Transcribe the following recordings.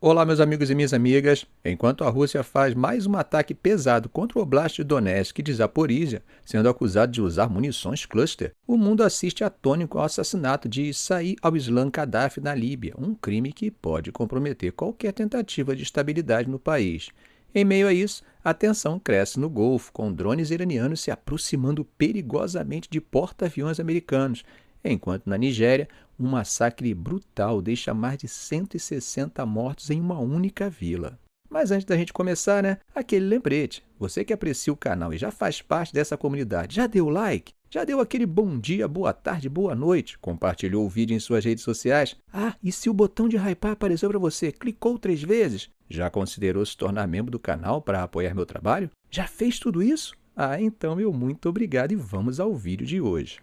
Olá, meus amigos e minhas amigas. Enquanto a Rússia faz mais um ataque pesado contra o Oblast de Donetsk e de Zaporizhia, sendo acusado de usar munições cluster, o mundo assiste atônito ao assassinato de Saif al-Islam Gaddafi na Líbia, um crime que pode comprometer qualquer tentativa de estabilidade no país. Em meio a isso, a tensão cresce no Golfo, com drones iranianos se aproximando perigosamente de porta-aviões americanos, enquanto na Nigéria, um massacre brutal deixa mais de 160 mortos em uma única vila. Mas antes da gente começar, né, aquele lembrete. Você que aprecia o canal e já faz parte dessa comunidade, já deu like? Já deu aquele bom dia, boa tarde, boa noite? Compartilhou o vídeo em suas redes sociais? Ah, e se o botão de hypar apareceu para você, clicou 3 vezes? Já considerou se tornar membro do canal para apoiar meu trabalho? Já fez tudo isso? Ah, então meu muito obrigado e vamos ao vídeo de hoje.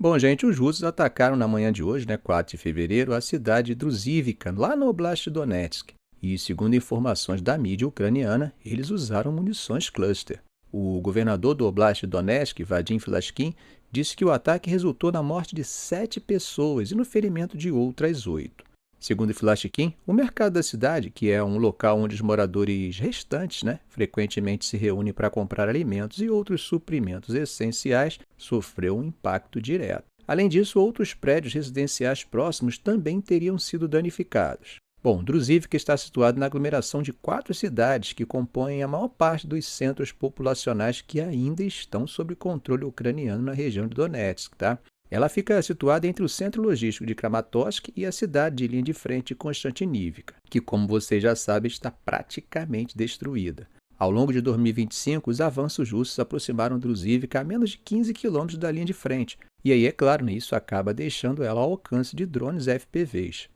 Bom, gente, os russos atacaram na manhã de hoje, 4 de fevereiro, a cidade de Druzhivka, lá no Oblast de Donetsk. E, segundo informações da mídia ucraniana, eles usaram munições cluster. O governador do Oblast de Donetsk, Vadim Filashkin, disse que o ataque resultou na morte de 7 pessoas e no ferimento de outras 8. Segundo Filashkin, o mercado da cidade, que é um local onde os moradores restantes frequentemente se reúnem para comprar alimentos e outros suprimentos essenciais, sofreu um impacto direto. Além disso, outros prédios residenciais próximos também teriam sido danificados. Bom, Druzhivka está situado na aglomeração de 4 cidades que compõem a maior parte dos centros populacionais que ainda estão sob controle ucraniano na região de Donetsk, tá? Ela fica situada entre o centro logístico de Kramatorsk e a cidade de linha de frente Konstantinivka, que, como vocês já sabem, está praticamente destruída. Ao longo de 2025, os avanços russos aproximaram Druzhivka a menos de 15 quilômetros da linha de frente, e aí, é claro, isso acaba deixando ela ao alcance de drones FPVs.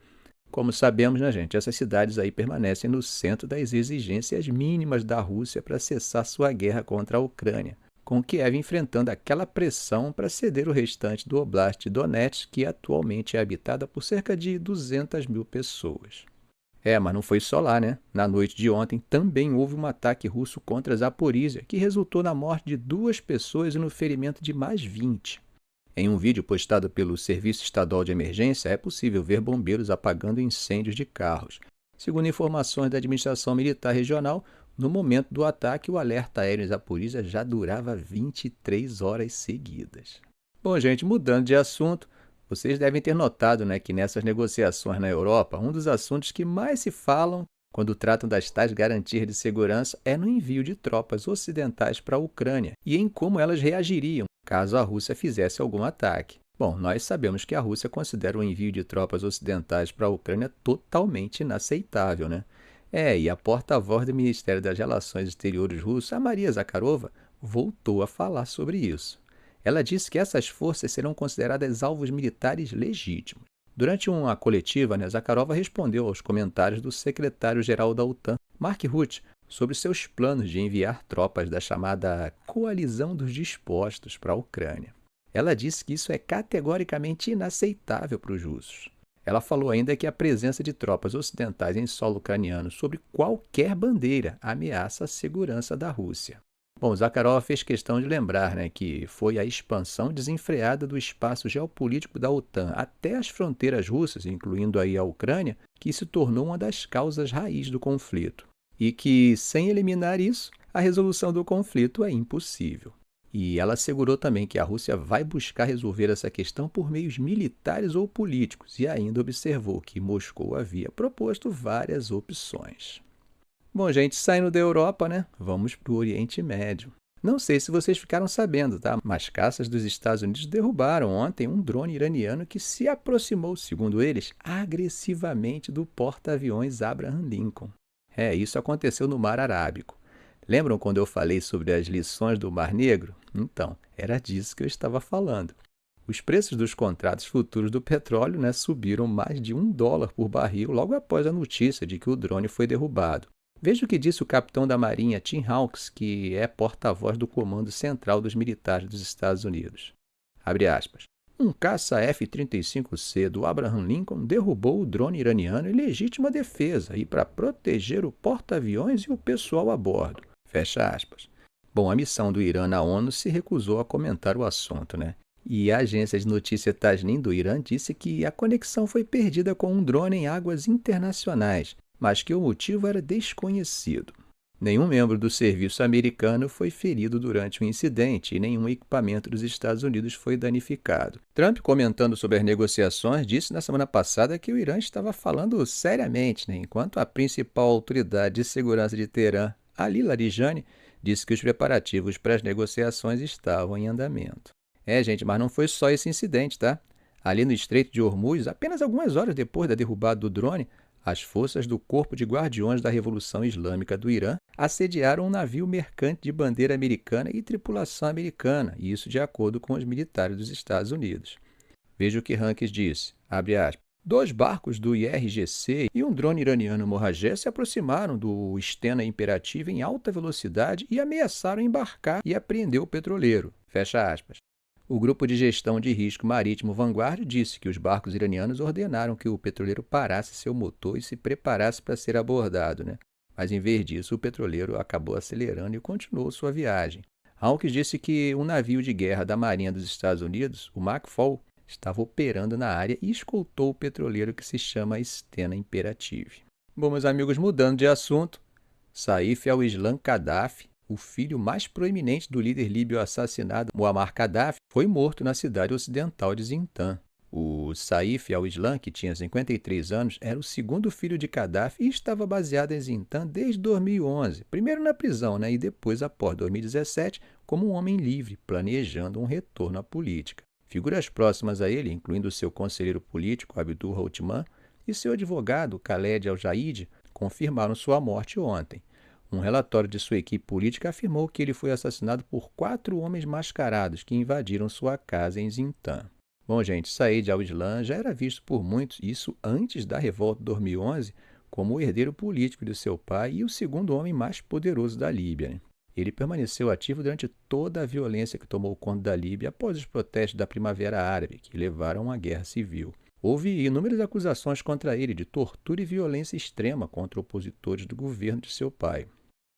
Como sabemos, gente, essas cidades aí permanecem no centro das exigências mínimas da Rússia para cessar sua guerra contra a Ucrânia, com Kiev enfrentando aquela pressão para ceder o restante do Oblast de Donetsk, que atualmente é habitada por cerca de 200 mil pessoas. Mas não foi só lá, Na noite de ontem também houve um ataque russo contra Zaporizhia, que resultou na morte de 2 pessoas e no ferimento de mais 20. Em um vídeo postado pelo Serviço Estadual de Emergência, é possível ver bombeiros apagando incêndios de carros. Segundo informações da Administração Militar Regional, no momento do ataque, o alerta aéreo em Zaporizhia já durava 23 horas seguidas. Bom, gente, mudando de assunto, vocês devem ter notado que nessas negociações na Europa, um dos assuntos que mais se falam quando tratam das tais garantias de segurança é no envio de tropas ocidentais para a Ucrânia e em como elas reagiriam caso a Rússia fizesse algum ataque. Bom, nós sabemos que a Rússia considera o envio de tropas ocidentais para a Ucrânia totalmente inaceitável, e a porta-voz do Ministério das Relações Exteriores russo, a Maria Zakharova, voltou a falar sobre isso. Ela disse que essas forças serão consideradas alvos militares legítimos. Durante uma coletiva, Zakharova respondeu aos comentários do secretário-geral da OTAN, Mark Rutte, sobre seus planos de enviar tropas da chamada Coalizão dos Dispostos para a Ucrânia. Ela disse que isso é categoricamente inaceitável para os russos. Ela falou ainda que a presença de tropas ocidentais em solo ucraniano sob qualquer bandeira ameaça a segurança da Rússia. Bom, Zakharov fez questão de lembrar que foi a expansão desenfreada do espaço geopolítico da OTAN até as fronteiras russas, incluindo aí a Ucrânia, que se tornou uma das causas raiz do conflito. E que, sem eliminar isso, a resolução do conflito é impossível. E ela assegurou também que a Rússia vai buscar resolver essa questão por meios militares ou políticos e ainda observou que Moscou havia proposto várias opções. Bom, gente, saindo da Europa, vamos para o Oriente Médio. Não sei se vocês ficaram sabendo, mas caças dos Estados Unidos derrubaram ontem um drone iraniano que se aproximou, segundo eles, agressivamente do porta-aviões Abraham Lincoln. Isso aconteceu no Mar Arábico. Lembram quando eu falei sobre as lições do Mar Negro? Então, era disso que eu estava falando. Os preços dos contratos futuros do petróleo subiram mais de $1 por barril logo após a notícia de que o drone foi derrubado. Veja o que disse o capitão da Marinha Tim Hawks, que é porta-voz do Comando Central dos Militares dos Estados Unidos. Abre aspas. Um caça F-35C do Abraham Lincoln derrubou o drone iraniano em legítima defesa e para proteger o porta-aviões e o pessoal a bordo. Fecha aspas. Bom, a missão do Irã na ONU se recusou a comentar o assunto, E a agência de notícia Tasnim do Irã disse que a conexão foi perdida com um drone em águas internacionais mas que o motivo era desconhecido. Nenhum membro do serviço americano foi ferido durante o incidente e nenhum equipamento dos Estados Unidos foi danificado. Trump, comentando sobre as negociações, disse na semana passada que o Irã estava falando seriamente, enquanto a principal autoridade de segurança de Teherã, Ali Larijani, disse que os preparativos para as negociações estavam em andamento. Gente, mas não foi só esse incidente, tá? Ali no Estreito de Hormuz, apenas algumas horas depois da derrubada do drone, as forças do Corpo de Guardiões da Revolução Islâmica do Irã assediaram um navio mercante de bandeira americana e tripulação americana, isso de acordo com os militares dos Estados Unidos. Veja o que Hankins disse, abre aspas. 2 barcos do IRGC e um drone iraniano Morrajé se aproximaram do Stena Imperative em alta velocidade e ameaçaram embarcar e apreender o petroleiro, fecha aspas. O Grupo de Gestão de Risco Marítimo Vanguard disse que os barcos iranianos ordenaram que o petroleiro parasse seu motor e se preparasse para ser abordado, Mas, em vez disso, o petroleiro acabou acelerando e continuou sua viagem. Hawkins disse que um navio de guerra da Marinha dos Estados Unidos, o McFall, estava operando na área e escoltou o petroleiro que se chama Stena Imperative. Bom, meus amigos, mudando de assunto, Saif al-Islam Gaddafi, o filho mais proeminente do líder líbio assassinado Muammar Gaddafi, foi morto na cidade ocidental de Zintan. O Saif al-Islam, que tinha 53 anos, era o segundo filho de Gaddafi e estava baseado em Zintan desde 2011, primeiro na prisão e depois, após 2017, como um homem livre, planejando um retorno à política. Figuras próximas a ele, incluindo seu conselheiro político, Abdul Houtman, e seu advogado, Khaled al-Jaid, confirmaram sua morte ontem. Um relatório de sua equipe política afirmou que ele foi assassinado por 4 homens mascarados que invadiram sua casa em Zintan. Bom, gente, Said al-Islam já era visto por muitos, isso antes da revolta de 2011, como o herdeiro político de seu pai e o segundo homem mais poderoso da Líbia. Ele permaneceu ativo durante toda a violência que tomou conta da Líbia após os protestos da Primavera Árabe, que levaram a uma guerra civil. Houve inúmeras acusações contra ele de tortura e violência extrema contra opositores do governo de seu pai.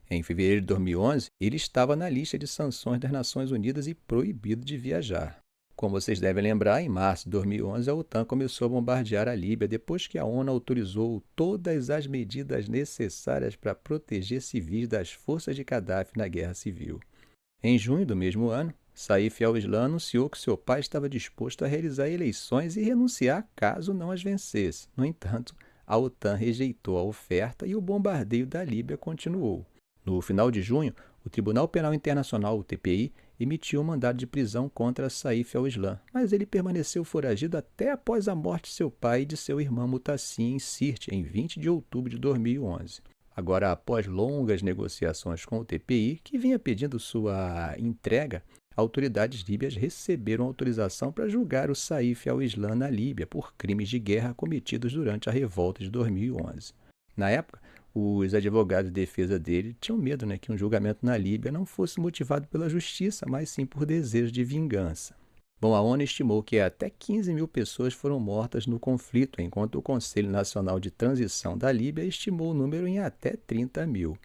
Em fevereiro de 2011, ele estava na lista de sanções das Nações Unidas e proibido de viajar. Como vocês devem lembrar, em março de 2011, a OTAN começou a bombardear a Líbia depois que a ONU autorizou todas as medidas necessárias para proteger civis das forças de Gaddafi na guerra civil. Em junho do mesmo ano, Saif al-Islam anunciou que seu pai estava disposto a realizar eleições e renunciar caso não as vencesse. No entanto, a OTAN rejeitou a oferta e o bombardeio da Líbia continuou. No final de junho, o Tribunal Penal Internacional, o TPI, emitiu um mandado de prisão contra Saif al-Islam, mas ele permaneceu foragido até após a morte de seu pai e de seu irmão Mutassim em Sirte, em 20 de outubro de 2011. Agora, após longas negociações com o TPI, que vinha pedindo sua entrega, autoridades líbias receberam autorização para julgar o Saif al-Islam na Líbia por crimes de guerra cometidos durante a revolta de 2011. Na época, os advogados de defesa dele tinham medo que um julgamento na Líbia não fosse motivado pela justiça, mas sim por desejo de vingança. Bom, a ONU estimou que até 15 mil pessoas foram mortas no conflito, enquanto o Conselho Nacional de Transição da Líbia estimou o número em até 30 mil.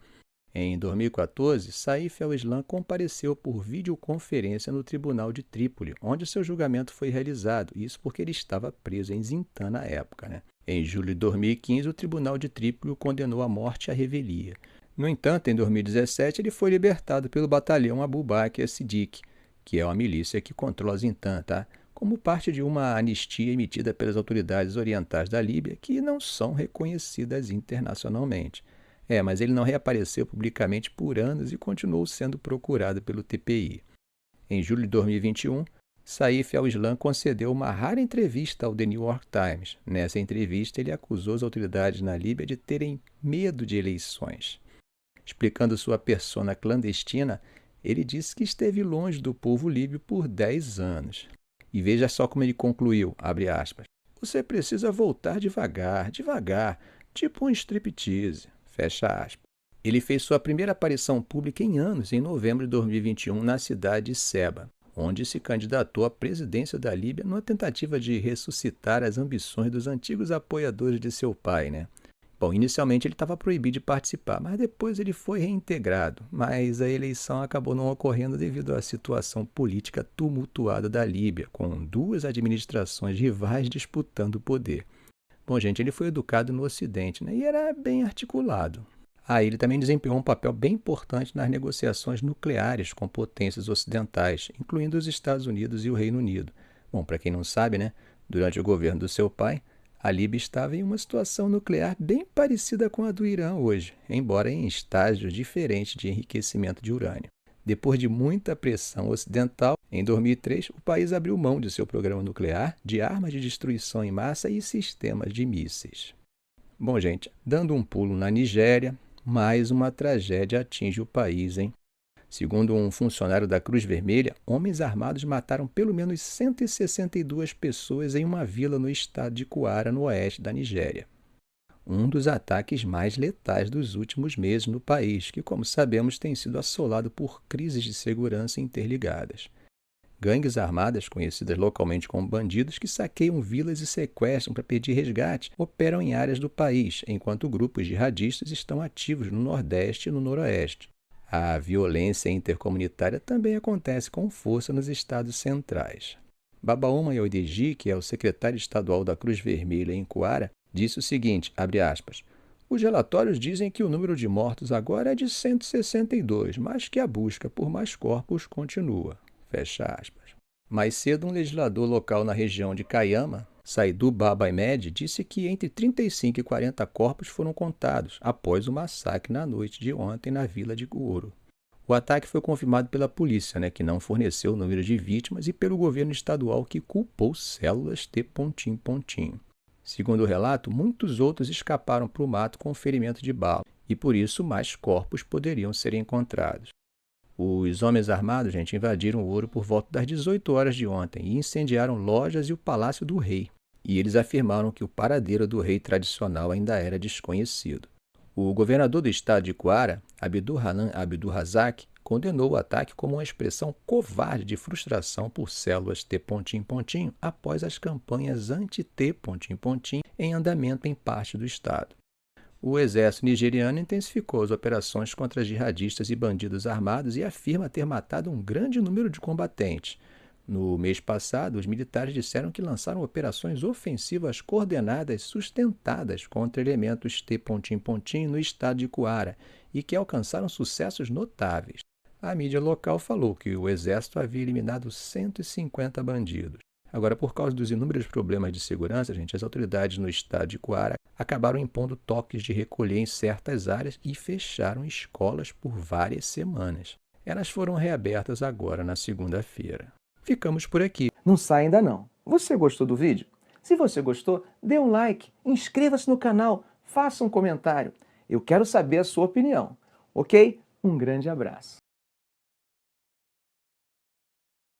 Em 2014, Saif al-Islam compareceu por videoconferência no Tribunal de Trípoli, onde seu julgamento foi realizado, isso porque ele estava preso em Zintan na época. Em julho de 2015, o Tribunal de Trípoli o condenou à morte e à revelia. No entanto, em 2017, ele foi libertado pelo batalhão Abu Bakr as-Siddiq, que é uma milícia que controla Zintan, como parte de uma anistia emitida pelas autoridades orientais da Líbia, que não são reconhecidas internacionalmente. Mas ele não reapareceu publicamente por anos e continuou sendo procurado pelo TPI. Em julho de 2021, Saif al-Islam concedeu uma rara entrevista ao The New York Times. Nessa entrevista, ele acusou as autoridades na Líbia de terem medo de eleições. Explicando sua persona clandestina, ele disse que esteve longe do povo líbio por 10 anos. E veja só como ele concluiu, abre aspas, "Você precisa voltar devagar, devagar, tipo um striptease." Fecha aspas. Ele fez sua primeira aparição pública em anos, em novembro de 2021, na cidade de Seba, onde se candidatou à presidência da Líbia numa tentativa de ressuscitar as ambições dos antigos apoiadores de seu pai. Bom, inicialmente ele estava proibido de participar, mas depois ele foi reintegrado. Mas a eleição acabou não ocorrendo devido à situação política tumultuada da Líbia, com 2 administrações rivais disputando o poder. Bom, gente, ele foi educado no Ocidente, né, e era bem articulado. Ele também desempenhou um papel bem importante nas negociações nucleares com potências ocidentais, incluindo os Estados Unidos e o Reino Unido. Bom, para quem não sabe, né, durante o governo do seu pai, a Líbia estava em uma situação nuclear bem parecida com a do Irã hoje, embora em estágios diferentes de enriquecimento de urânio. Depois de muita pressão ocidental, em 2003, o país abriu mão de seu programa nuclear, de armas de destruição em massa e sistemas de mísseis. Bom, gente, dando um pulo na Nigéria, mais uma tragédia atinge o país, hein? Segundo um funcionário da Cruz Vermelha, homens armados mataram pelo menos 162 pessoas em uma vila no estado de Kwara, no oeste da Nigéria. Um dos ataques mais letais dos últimos meses no país, que, como sabemos, tem sido assolado por crises de segurança interligadas. Gangues armadas, conhecidas localmente como bandidos, que saqueiam vilas e sequestram para pedir resgate, operam em áreas do país, enquanto grupos jihadistas estão ativos no Nordeste e no Noroeste. A violência intercomunitária também acontece com força nos estados centrais. Babaoma Oyedeji, que é o secretário estadual da Cruz Vermelha em Kwara, disse o seguinte, abre aspas, os relatórios dizem que o número de mortos agora é de 162, mas que a busca por mais corpos continua. Fecha aspas. Mais cedo, um legislador local na região de Kayama, Saidu Baba Ahmed, disse que entre 35 e 40 corpos foram contados após o massacre na noite de ontem na vila de Guro. O ataque foi confirmado pela polícia, que não forneceu o número de vítimas, e pelo governo estadual, que culpou células T. Segundo o relato, muitos outros escaparam para o mato com ferimento de bala, e por isso mais corpos poderiam ser encontrados. Os homens armados, invadiram o Ouro por volta das 18 horas de ontem e incendiaram lojas e o Palácio do Rei. E eles afirmaram que o paradeiro do rei tradicional ainda era desconhecido. O governador do estado de Kwara, Abdulhanan Abdulrazak, condenou o ataque como uma expressão covarde de frustração por células T. após as campanhas anti-T. em andamento em parte do estado. O exército nigeriano intensificou as operações contra jihadistas e bandidos armados e afirma ter matado um grande número de combatentes. No mês passado, os militares disseram que lançaram operações ofensivas coordenadas sustentadas contra elementos T. no estado de Kwara e que alcançaram sucessos notáveis. A mídia local falou que o exército havia eliminado 150 bandidos. Agora, por causa dos inúmeros problemas de segurança, as autoridades no estado de Kwara acabaram impondo toques de recolher em certas áreas e fecharam escolas por várias semanas. Elas foram reabertas agora na segunda-feira. Ficamos por aqui. Não sai ainda não. Você gostou do vídeo? Se você gostou, dê um like, inscreva-se no canal, faça um comentário. Eu quero saber a sua opinião, ok? Um grande abraço.